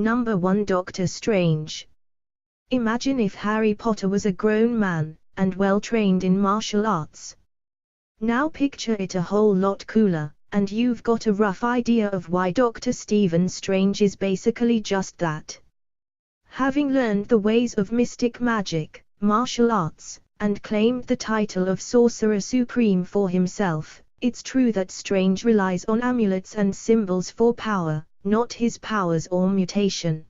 Number 1, Doctor Strange. Imagine if Harry Potter was a grown man, and well trained in martial arts. Now picture it a whole lot cooler, and you've got a rough idea of why Dr. Stephen Strange is basically just that. Having learned the ways of mystic magic, martial arts, and claimed the title of Sorcerer Supreme for himself, it's true that Strange relies on amulets and symbols for power, not his powers or mutation.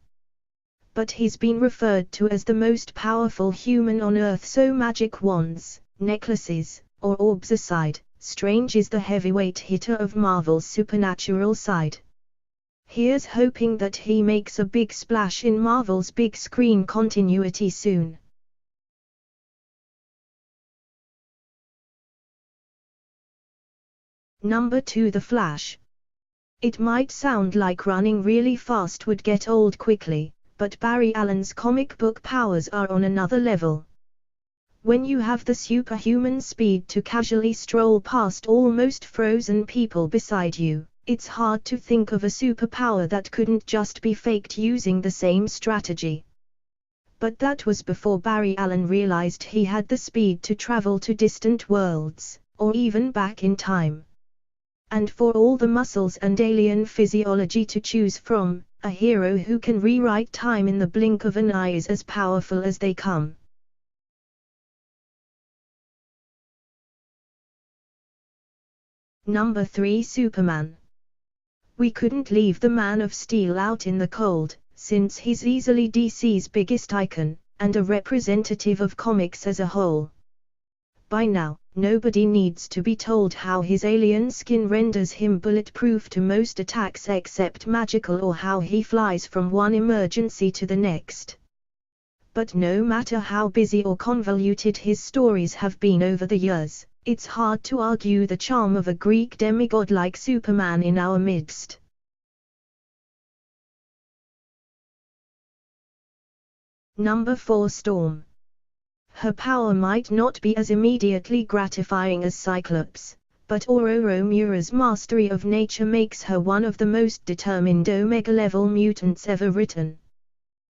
But he's been referred to as the most powerful human on Earth, so magic wands, necklaces, or orbs aside, Strange is the heavyweight hitter of Marvel's supernatural side. Here's hoping that he makes a big splash in Marvel's big screen continuity soon. Number 2, The Flash. It might sound like running really fast would get old quickly, but Barry Allen's comic book powers are on another level. When you have the superhuman speed to casually stroll past almost frozen people beside you, it's hard to think of a superpower that couldn't just be faked using the same strategy. But that was before Barry Allen realized he had the speed to travel to distant worlds, or even back in time. And for all the muscles and alien physiology to choose from, a hero who can rewrite time in the blink of an eye is as powerful as they come. Number 3, Superman. We couldn't leave the Man of Steel out in the cold, since he's easily DC's biggest icon, and a representative of comics as a whole. By now, nobody needs to be told how his alien skin renders him bulletproof to most attacks except magical, or how he flies from one emergency to the next. But no matter how busy or convoluted his stories have been over the years, it's hard to argue the charm of a Greek demigod like Superman in our midst. Number 4, Storm. Her power might not be as immediately gratifying as Cyclops, but Ororo Mura's mastery of nature makes her one of the most determined Omega-level mutants ever written.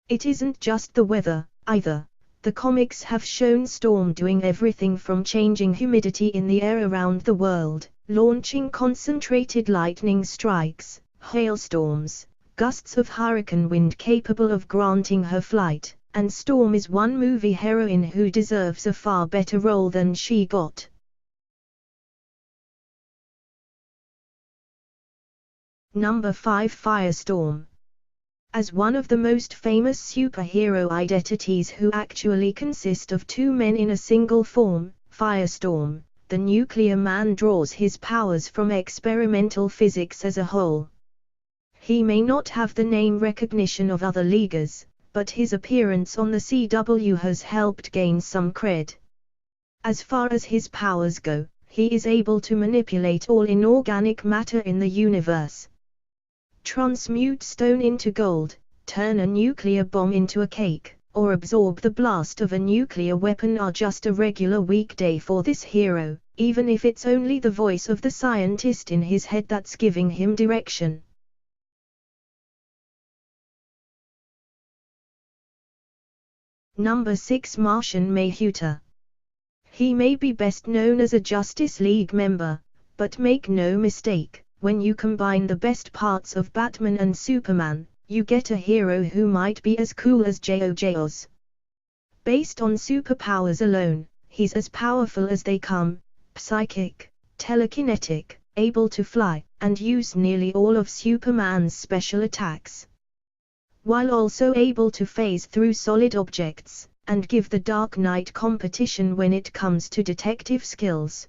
It isn't just the weather, either. The comics have shown Storm doing everything from changing humidity in the air around the world, launching concentrated lightning strikes, hailstorms, gusts of hurricane wind capable of granting her flight, and Storm is one movie heroine who deserves a far better role than she got. Number 5, Firestorm. As one of the most famous superhero identities who actually consist of two men in a single form, Firestorm, the Nuclear Man draws his powers from experimental physics as a whole. He may not have the name recognition of other leaguers, but his appearance on the CW has helped gain some cred. As far as his powers go, he is able to manipulate all inorganic matter in the universe. Transmute stone into gold, turn a nuclear bomb into a cake, or absorb the blast of a nuclear weapon are just a regular weekday for this hero, even if it's only the voice of the scientist in his head that's giving him direction. Number 6, Martian Manhunter. He may be best known as a Justice League member, but make no mistake, when you combine the best parts of Batman and Superman, you get a hero who might be as cool as J.O.J. Oz. Based on superpowers alone, he's as powerful as they come, psychic, telekinetic, able to fly, and use nearly all of Superman's special attacks. While also able to phase through solid objects, and give the Dark Knight competition when it comes to detective skills.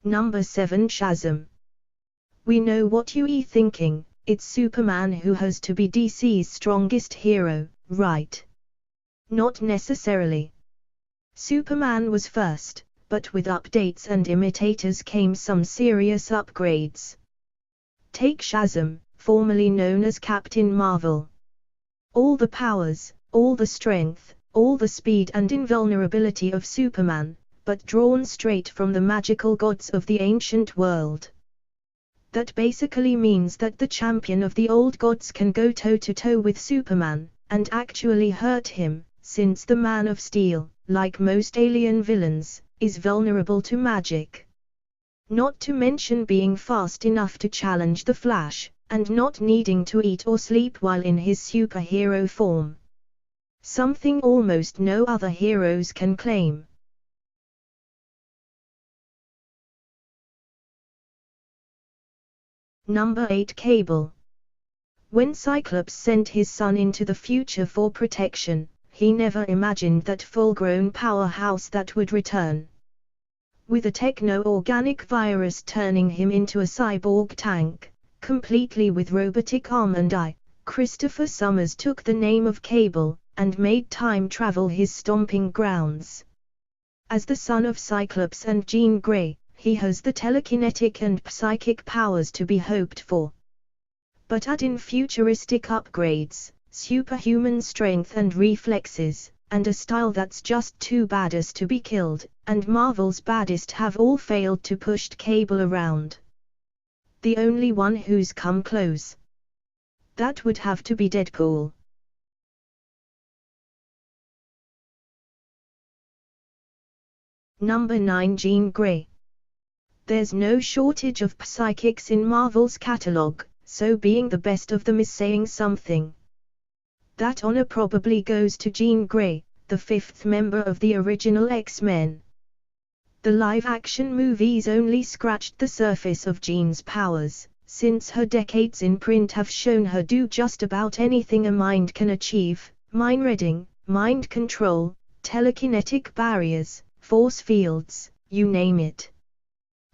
Number 7, Shazam. We know what you're thinking, it's Superman who has to be DC's strongest hero, right? Not necessarily. Superman was first, but with updates and imitators came some serious upgrades. Take Shazam, formerly known as Captain Marvel. All the powers, all the strength, all the speed and invulnerability of Superman, but drawn straight from the magical gods of the ancient world. That basically means that the champion of the old gods can go toe-to-toe with Superman, and actually hurt him, since the Man of Steel, like most alien villains, is vulnerable to magic. Not to mention being fast enough to challenge the Flash, and not needing to eat or sleep while in his superhero form. Something almost no other heroes can claim. Number 8. Cable. When Cyclops sent his son into the future for protection, he never imagined that full-grown powerhouse that would return. With a techno-organic virus turning him into a cyborg tank, completely with robotic arm and eye, Christopher Summers took the name of Cable, and made time travel his stomping grounds. As the son of Cyclops and Jean Grey, he has the telekinetic and psychic powers to be hoped for. But add in futuristic upgrades, superhuman strength and reflexes, and a style that's just too badass to be killed, and Marvel's baddest have all failed to push Cable around. The only one who's come close. That would have to be Deadpool. Number 9. Jean Grey. There's no shortage of psychics in Marvel's catalog, so being the best of them is saying something. That honor probably goes to Jean Grey, the fifth member of the original X-Men. The live-action movies only scratched the surface of Jean's powers, since her decades in print have shown her do just about anything a mind can achieve: mind reading, mind control, telekinetic barriers, force fields, you name it.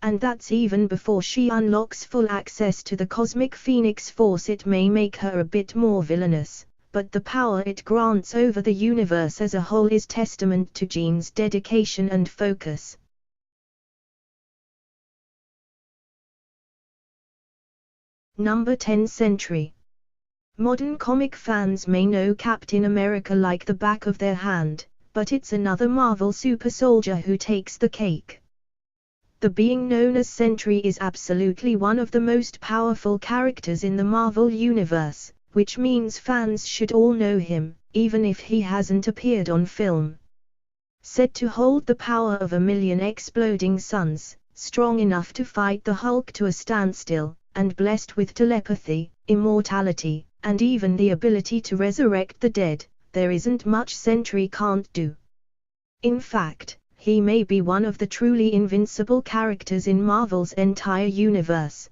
And that's even before she unlocks full access to the Cosmic Phoenix Force. It may make her a bit more villainous, but the power it grants over the universe as a whole is testament to Jean's dedication and focus. Number 10. Sentry. Modern comic fans may know Captain America like the back of their hand, but it's another Marvel super soldier who takes the cake. The being known as Sentry is absolutely one of the most powerful characters in the Marvel Universe, which means fans should all know him, even if he hasn't appeared on film. Said to hold the power of 1,000,000 exploding suns, strong enough to fight the Hulk to a standstill, and blessed with telepathy, immortality, and even the ability to resurrect the dead, there isn't much Sentry can't do. In fact, he may be one of the truly invincible characters in Marvel's entire universe,